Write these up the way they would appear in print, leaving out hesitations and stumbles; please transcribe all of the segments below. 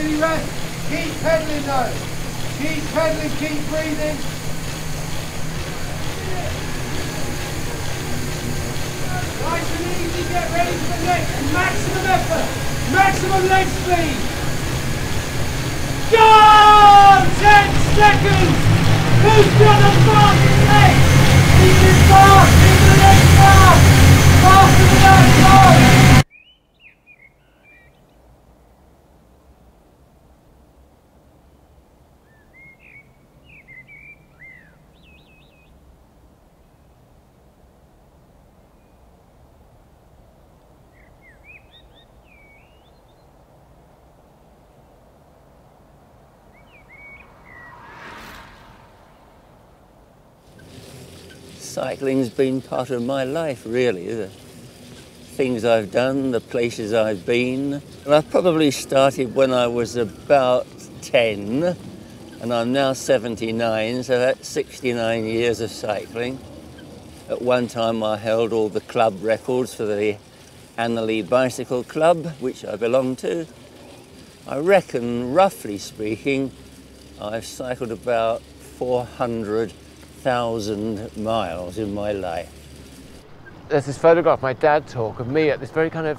really rest. Keep pedalling though. Keep pedalling, keep breathing. Nice and easy, get ready for the next maximum effort. Maximum leg speed. Go! 10 seconds. Who's got the fastest leg? Keep it fast, keep the legs fast. Faster than that, go! Cycling's been part of my life, really. The things I've done, the places I've been. And I probably started when I was about 10, and I'm now 79, so that's 69 years of cycling. At one time I held all the club records for the Herne Hill Bicycle Club, which I belong to. I reckon, roughly speaking, I've cycled about 400,000 miles in my life. There's this photograph my dad took of me at this very kind of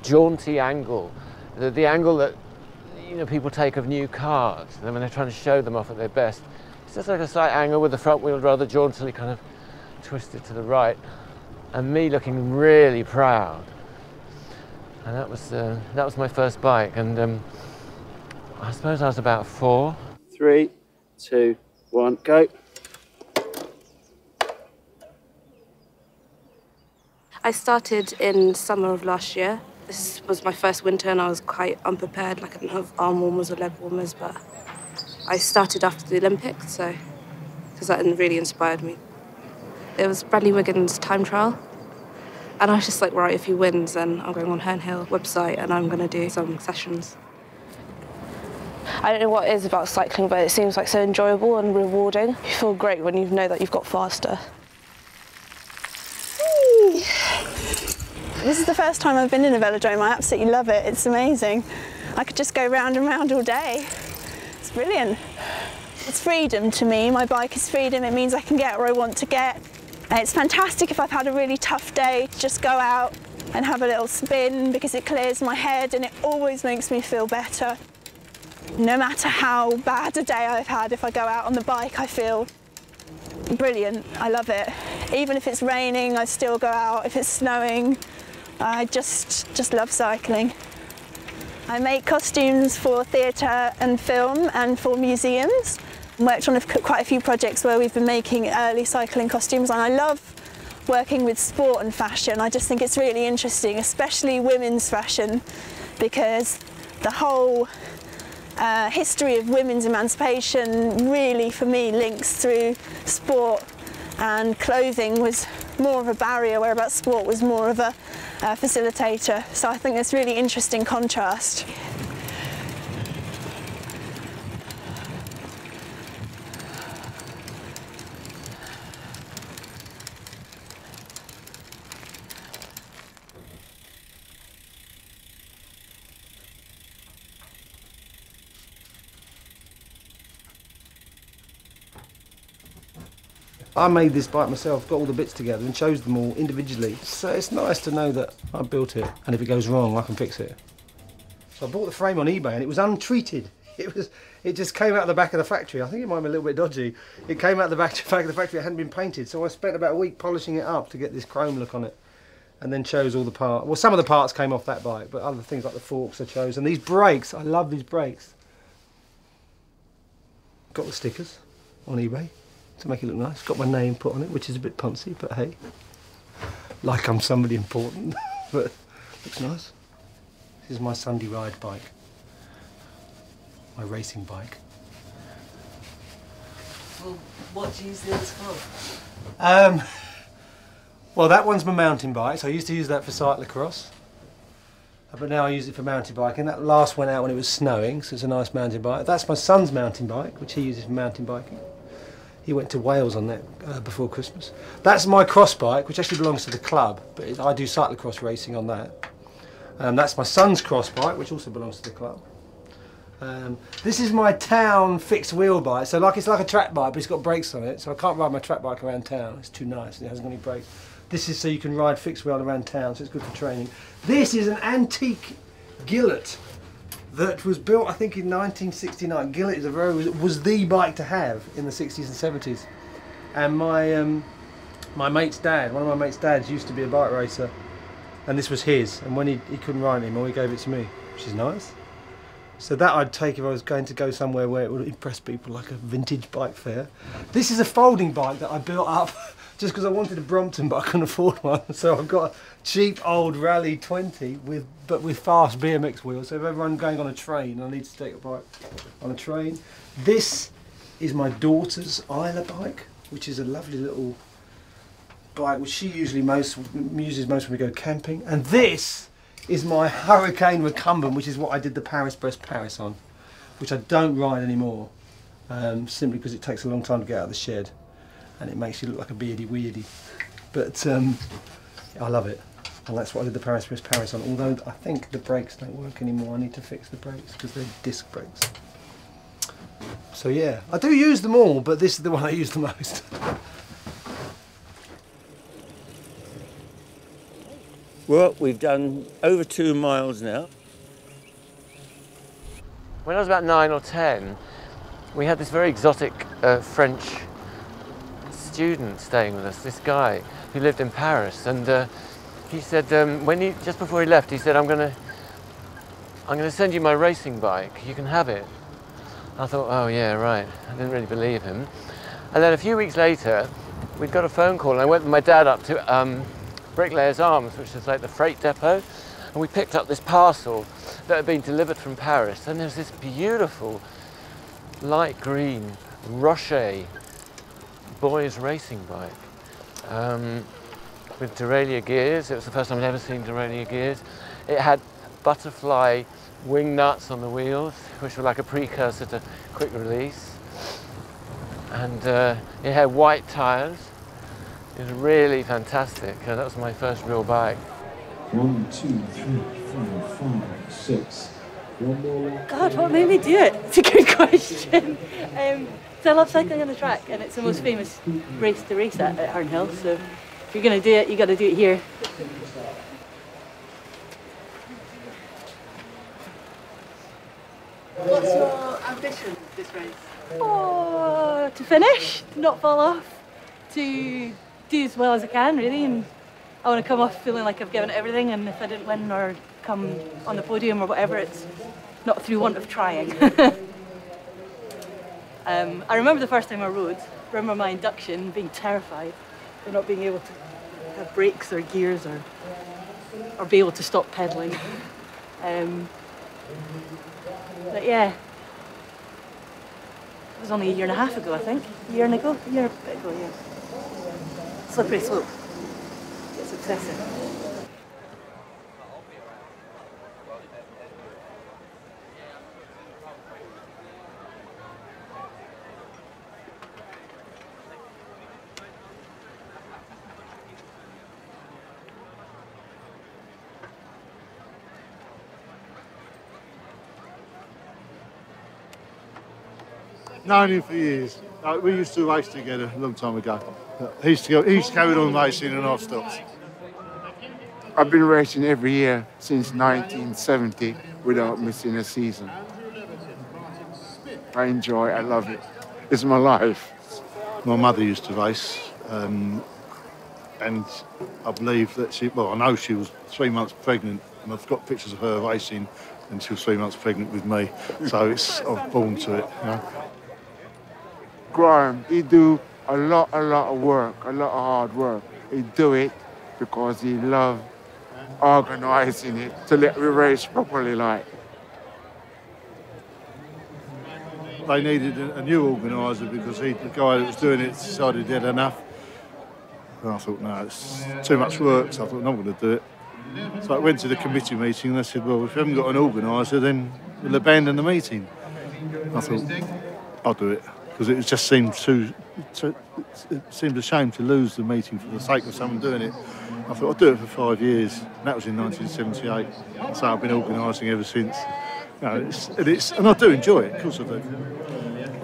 jaunty angle, the angle that people take of new cars, and then when they're trying to show them off at their best. It's just like a slight angle with the front wheel rather jauntily kind of twisted to the right, and me looking really proud. And that was my first bike, and I suppose I was about 4. 3, 2, 1, go. I started in summer of last year. This was my first winter and I was quite unprepared, like I didn't have arm warmers or leg warmers, but I started after the Olympics, so because that really inspired me. It was Bradley Wiggins' time trial, and I was just like, right, if he wins, then I'm going on Herne Hill website and I'm going to do some sessions. I don't know what it is about cycling, but it seems like so enjoyable and rewarding. You feel great when you know that you've got faster. This is the first time I've been in a velodrome. I absolutely love it. It's amazing. I could just go round and round all day. It's brilliant. It's freedom to me. My bike is freedom. It means I can get where I want to get. And it's fantastic if I've had a really tough day to just go out and have a little spin because it clears my head and it always makes me feel better. No matter how bad a day I've had, if I go out on the bike, I feel brilliant. I love it. Even if it's raining, I still go out. If it's snowing, I just love cycling. I make costumes for theatre and film and for museums. I worked on quite a few projects where we've been making early cycling costumes, and I love working with sport and fashion. I just think it's really interesting, especially women's fashion, because the whole history of women's emancipation really, for me, links through sport, and clothing was more of a barrier, whereas sport was more of a facilitator. So I think there's really interesting contrast. I made this bike myself, got all the bits together and chose them all individually. So it's nice to know that I built it, and if it goes wrong, I can fix it. So I bought the frame on eBay and it was untreated. It just came out of the back of the factory. I think it might be a little bit dodgy. It came out the back of the factory, it hadn't been painted. So I spent about a week polishing it up to get this chrome look on it, and then chose all the parts. Well, some of the parts came off that bike, but other things like the forks I chose. And these brakes, I love these brakes. Got the stickers on eBay to make it look nice. Got my name put on it, which is a bit poncy, but hey, like I'm somebody important, but looks nice. This is my Sunday ride bike, my racing bike. Well, what do you use this for? Well, that one's my mountain bike, so I used to use that for cyclocross, but now I use it for mountain biking. That last went out when it was snowing, so it's a nice mountain bike. That's my son's mountain bike, which he uses for mountain biking. He went to Wales on that before Christmas. That's my cross bike, which actually belongs to the club, but I do cyclocross racing on that. That's my son's cross bike, which also belongs to the club. This is my town fixed wheel bike. So it's like a track bike, but it's got brakes on it. So I can't ride my track bike around town. It's too nice. It hasn't got any brakes. This is so you can ride fixed wheel around town. So it's good for training. This is an antique Gillett that was built, I think, in 1969. Gillett is was the bike to have in the 60s and 70s. And my mate's dad, one of my mate's dads, used to be a bike racer, and this was his. And when he couldn't ride it anymore, he gave it to me, which is nice. So that I'd take if I was going to go somewhere where it would impress people, like a vintage bike fair. This is a folding bike that I built up just because I wanted a Brompton, but I couldn't afford one. So I've got a cheap old Rally 20 with fast BMX wheels. So if ever I'm going on a train, I need to take a bike on a train. This is my daughter's Isla bike, which is a lovely little bike which she usually uses most when we go camping. And this is my Hurricane recumbent, which is what I did the Paris-Brest-Paris on, which I don't ride anymore, simply because it takes a long time to get out of the shed and it makes you look like a beardy weirdy. But I love it, and that's what I did the Paris-Brest-Paris on, although I think the brakes don't work anymore. I need to fix the brakes because they're disc brakes. So yeah, I do use them all, but this is the one I use the most. Well, we've done over 2 miles now. When I was about 9 or 10, we had this very exotic French student staying with us, this guy who lived in Paris, and he said, just before he left, he said, I'm going to send you my racing bike, you can have it. I thought, oh yeah, right. I didn't really believe him. And then a few weeks later, we'd got a phone call, and I went with my dad up to Bricklayers Arms, which is like the freight depot, and we picked up this parcel that had been delivered from Paris, and there's this beautiful light green Rocher boys racing bike with derailleur gears. It was the first time I'd ever seen derailleur gears. It had butterfly wing nuts on the wheels, which were like a precursor to quick release, and it had white tyres. It was really fantastic. That was my first real bike. 1, 2, 3, 4, 5, 6. One more. God, what made me do it? It's a good question. So I love cycling on the track, and it's the most famous race to race at Herne Hill. So if you're going to do it, you got to do it here. What's your ambition this race? Oh, to finish, to not fall off, to do as well as I can, really, and I want to come off feeling like I've given it everything, and if I didn't win or come on the podium or whatever, it's not through want of trying. I remember the first time I rode, I remember my induction being terrified of not being able to have brakes or gears or be able to stop pedalling. But yeah, it was only 1.5 years ago, I think. A year ago, yeah. Slippery slope. It's obsessive. Known him for years. We used to race together a long time ago. He used to carry on racing and I've stopped. I've been racing every year since 1970 without missing a season. I enjoy it, I love it. It's my life. My mother used to race, and I believe that I know she was 3 months pregnant, and I've got pictures of her racing, and she was 3 months pregnant with me. So I'm born to it, you know. Graham, he do a lot of work, a lot of hard work. He do it because he love organising it to let me race properly, like. They needed a new organiser because the guy that was doing it decided he had enough. And I thought, no, it's too much work, so I thought, no, I'm going to do it. So I went to the committee meeting and they said, well, if you haven't got an organiser, then we'll abandon the meeting. I thought, I'll do it. Because it just seemed it seemed a shame to lose the meeting for the sake of someone doing it. I thought I'd do it for 5 years, and that was in 1978. So I've been organising ever since. You know, and I do enjoy it, of course I do.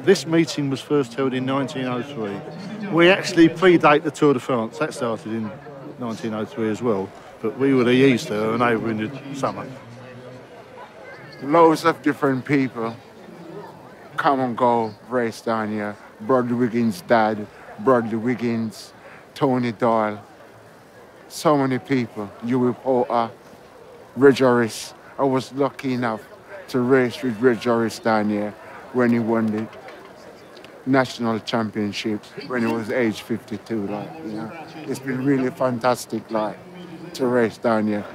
This meeting was first held in 1903. We actually predate the Tour de France. That started in 1903 as well, but we were the Easter and they were in the summer. Loads of different people come and go, race down here. Bradley Wiggins' dad, Bradley Wiggins, Tony Doyle. So many people. Huey Porter, Red Joris. I was lucky enough to race with Red Joris down here when he won the national championship when he was age 52. Like, you know, it's been really fantastic, like, to race down here.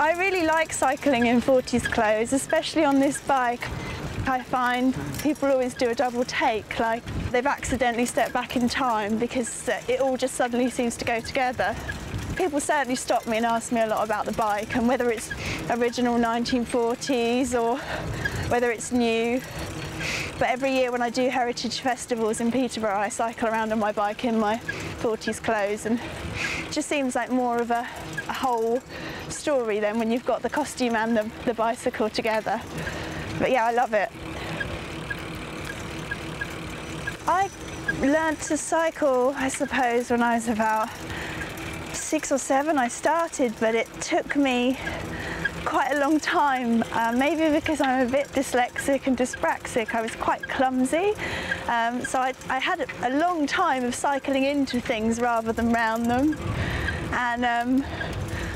I really like cycling in 40s clothes, especially on this bike. I find people always do a double take, like they've accidentally stepped back in time because it all just suddenly seems to go together. People certainly stop me and ask me a lot about the bike and whether it's original 1940s or whether it's new. But every year when I do heritage festivals in Peterborough, I cycle around on my bike in my 40s clothes, and it just seems like more of a whole story then when you've got the costume and the bicycle together. But yeah, I love it. I learnt to cycle, I suppose, when I was about 6 or 7 I started, but it took me quite a long time, maybe because I'm a bit dyslexic and dyspraxic. I was quite clumsy, so I had a long time of cycling into things rather than round them. And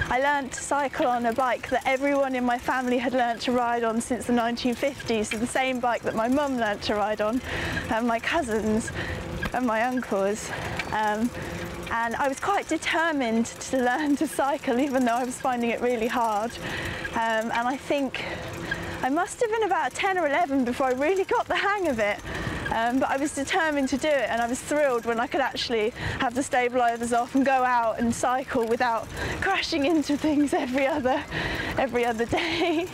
I learnt to cycle on a bike that everyone in my family had learnt to ride on since the 1950s, so the same bike that my mum learnt to ride on, and my cousins and my uncles. And I was quite determined to learn to cycle, even though I was finding it really hard. And I think I must have been about 10 or 11 before I really got the hang of it. But I was determined to do it, and I was thrilled when I could actually have the stabilisers off and go out and cycle without crashing into things every other day.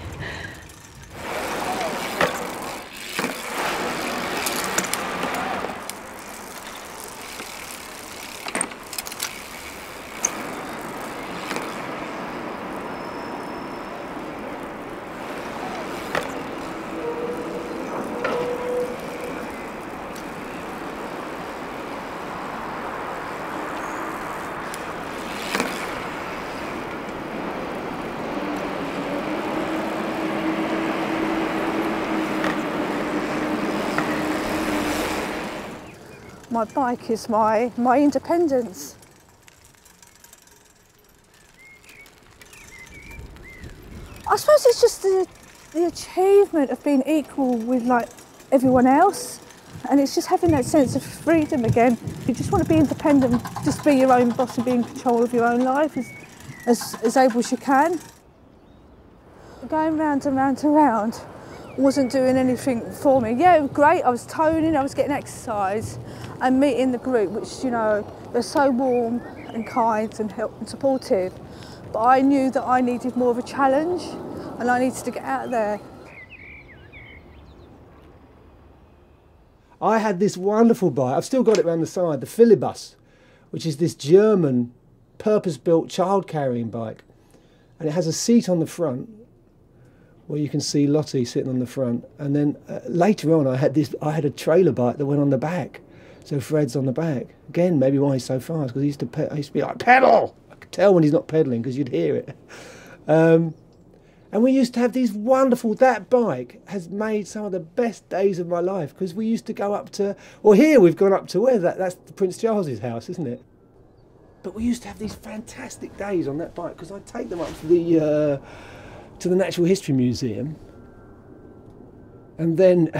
My bike is my independence. I suppose it's just the achievement of being equal with like everyone else, and it's just having that sense of freedom again. You just want to be independent, just be your own boss and be in control of your own life as able as you can. Going round and round and round wasn't doing anything for me. Yeah, it was great. I was toning, I was getting exercise and meeting the group, which, you know, they're so warm and kind and helpful and supportive. But I knew that I needed more of a challenge and I needed to get out there. I had this wonderful bike, I've still got it around the side, the Filibus, which is this German purpose-built child-carrying bike. And it has a seat on the front where you can see Lottie sitting on the front. And then later on I had a trailer bike that went on the back. So Fred's on the back. Again, maybe why he's so fast, because he used to be like, pedal! I could tell when he's not pedaling because you'd hear it. And we used to have these wonderful, that bike has made some of the best days of my life, because we used to go up to, well, here we've gone up to where, that's Prince Charles's house, isn't it? But we used to have these fantastic days on that bike, because I'd take them up to the Natural History Museum, and then,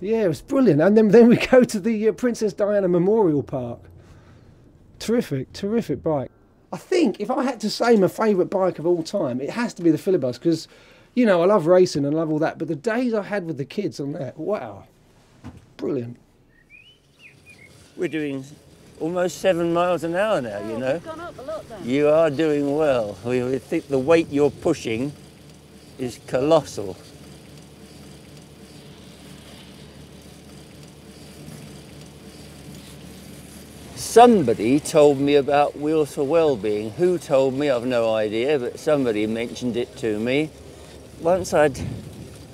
yeah, it was brilliant. And then we go to the Princess Diana Memorial Park. Terrific, terrific bike. I think if I had to say my favourite bike of all time, it has to be the Filibus, because, you know, I love racing and I love all that, but the days I had with the kids on that, wow, brilliant. We're doing almost 7 miles an hour now, you know. You've gone up a lot then. You are doing well. We think the weight you're pushing is colossal. Somebody told me about Wheels for Wellbeing. Who told me? I've no idea, but somebody mentioned it to me. Once I'd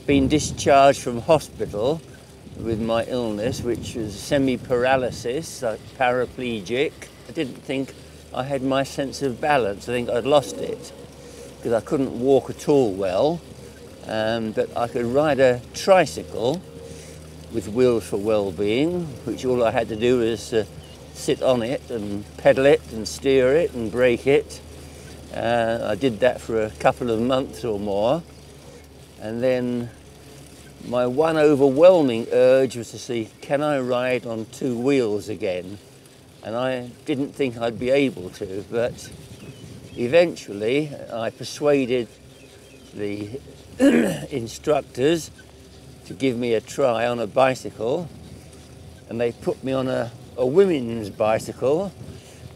been discharged from hospital with my illness, which was semi-paralysis, like paraplegic, I didn't think I had my sense of balance. I think I'd lost it because I couldn't walk at all well, but I could ride a tricycle with Wheels for Wellbeing, which all I had to do was sit on it and pedal it and steer it and brake it. I did that for a couple of months or more, and then my one overwhelming urge was to see, can I ride on 2 wheels again? And I didn't think I'd be able to, but eventually I persuaded the instructors to give me a try on a bicycle, and they put me on a women's bicycle,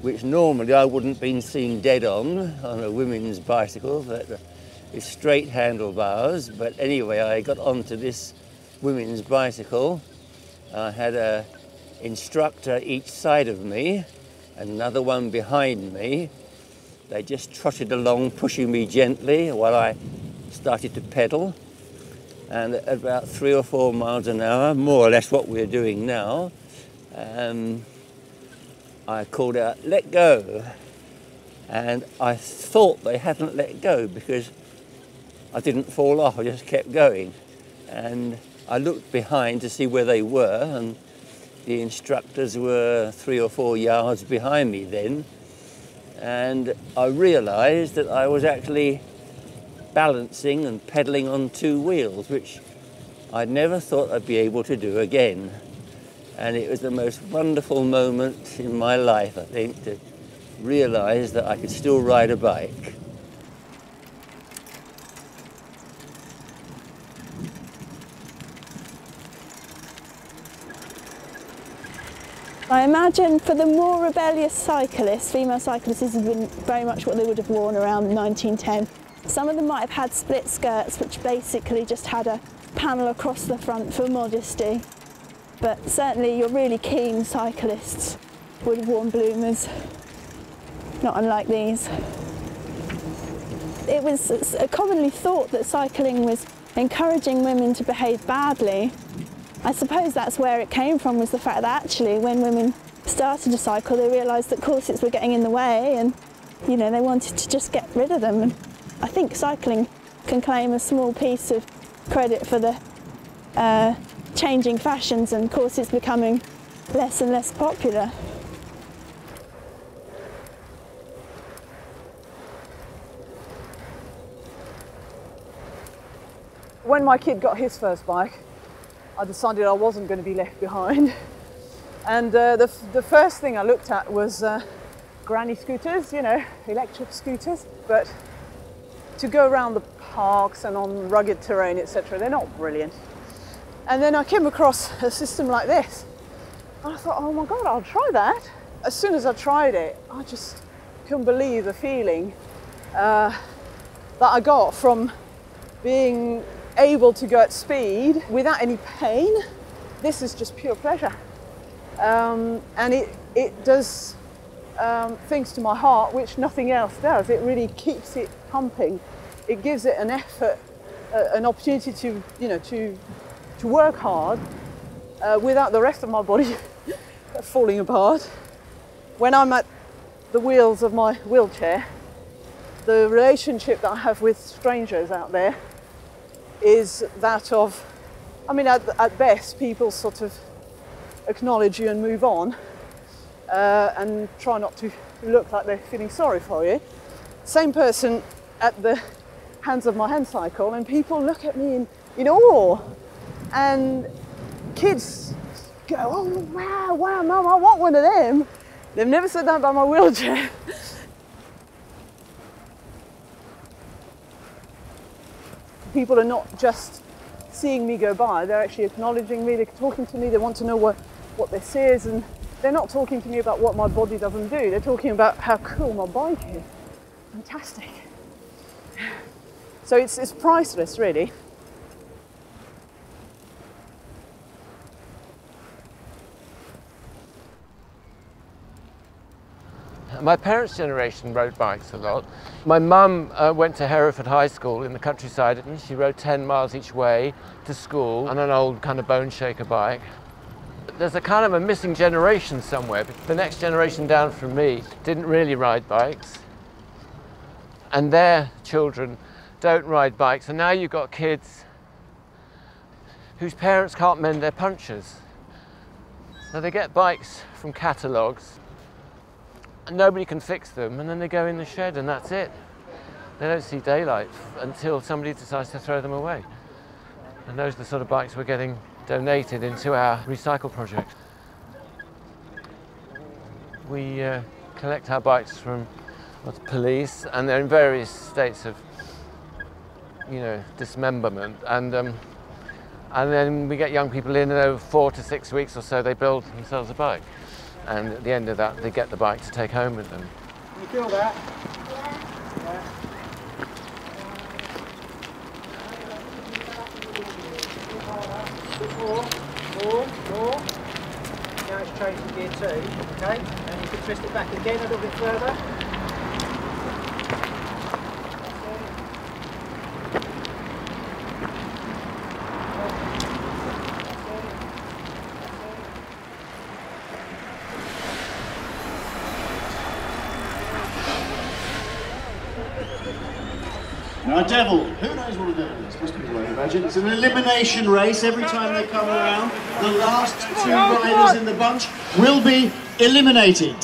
which normally I wouldn't been seen dead on a women's bicycle, but with straight handlebars. But anyway, I got onto this women's bicycle. I had a instructor each side of me, another one behind me. They just trotted along, pushing me gently while I started to pedal. And at about 3 or 4 miles an hour, more or less what we're doing now, I called out, "Let go." And I thought they hadn't let go because I didn't fall off, I just kept going. And I looked behind to see where they were, and the instructors were 3 or 4 yards behind me then. And I realised that I was actually balancing and pedalling on 2 wheels, which I'd never thought I'd be able to do again. And it was the most wonderful moment in my life, I think, to realise that I could still ride a bike. I imagine for the more rebellious cyclists, female cyclists, this has been very much what they would have worn around 1910. Some of them might have had split skirts, which basically just had a panel across the front for modesty. But certainly your really keen cyclists would have worn bloomers, not unlike these. It was commonly thought that cycling was encouraging women to behave badly. I suppose that's where it came from, was the fact that actually when women started to cycle, they realised that corsets were getting in the way, and you know, they wanted to just get rid of them. And I think cycling can claim a small piece of credit for the changing fashions and corsets becoming less and less popular. When my kid got his first bike, I decided I wasn't going to be left behind. And the first thing I looked at was granny scooters, you know, electric scooters. But to go around the parks and on rugged terrain, etc., they're not brilliant. And then I came across a system like this. And I thought, oh my God, I'll try that. As soon as I tried it, I just couldn't believe the feeling that I got from being able to go at speed without any pain. This is just pure pleasure. And it does things to my heart which nothing else does. It really keeps it pumping. It gives it an effort, an opportunity to, you know, to work hard without the rest of my body falling apart. When I'm at the wheels of my wheelchair, the relationship that I have with strangers out there is that of, I mean, at best, people sort of acknowledge you and move on and try not to look like they're feeling sorry for you. Same person at the hands of my hand cycle, and people look at me in awe. And kids go, oh, wow, Mum, I want one of them. They've never said that about my wheelchair. People are not just seeing me go by, they're actually acknowledging me, they're talking to me, they want to know what this is, and they're not talking to me about what my body doesn't do. They're talking about how cool my bike is. Fantastic. So it's priceless, really. My parents' generation rode bikes a lot. My mum went to Hereford High School in the countryside, and she rode 10 miles each way to school on an old kind of bone shaker bike. There's a kind of a missing generation somewhere. The next generation down from me didn't really ride bikes, and their children don't ride bikes. And now you've got kids whose parents can't mend their punctures. So they get bikes from catalogues, and nobody can fix them, and then they go in the shed and that's it. They don't see daylight until somebody decides to throw them away. And those are the sort of bikes we're getting donated into our recycle project. We collect our bikes from police, and they're in various states of, you know, dismemberment, and then we get young people in, and over 4 to 6 weeks or so they build themselves a bike. And at the end of that, they get the bike to take home with them. Can you feel that? Yeah. More. Now it's changed to gear 2, okay? And you can twist it back again a little bit further. Now, a devil, who knows what a devil is? Most people won't imagine. It's an elimination race every time they come around. The last 2 riders in the bunch will be eliminated.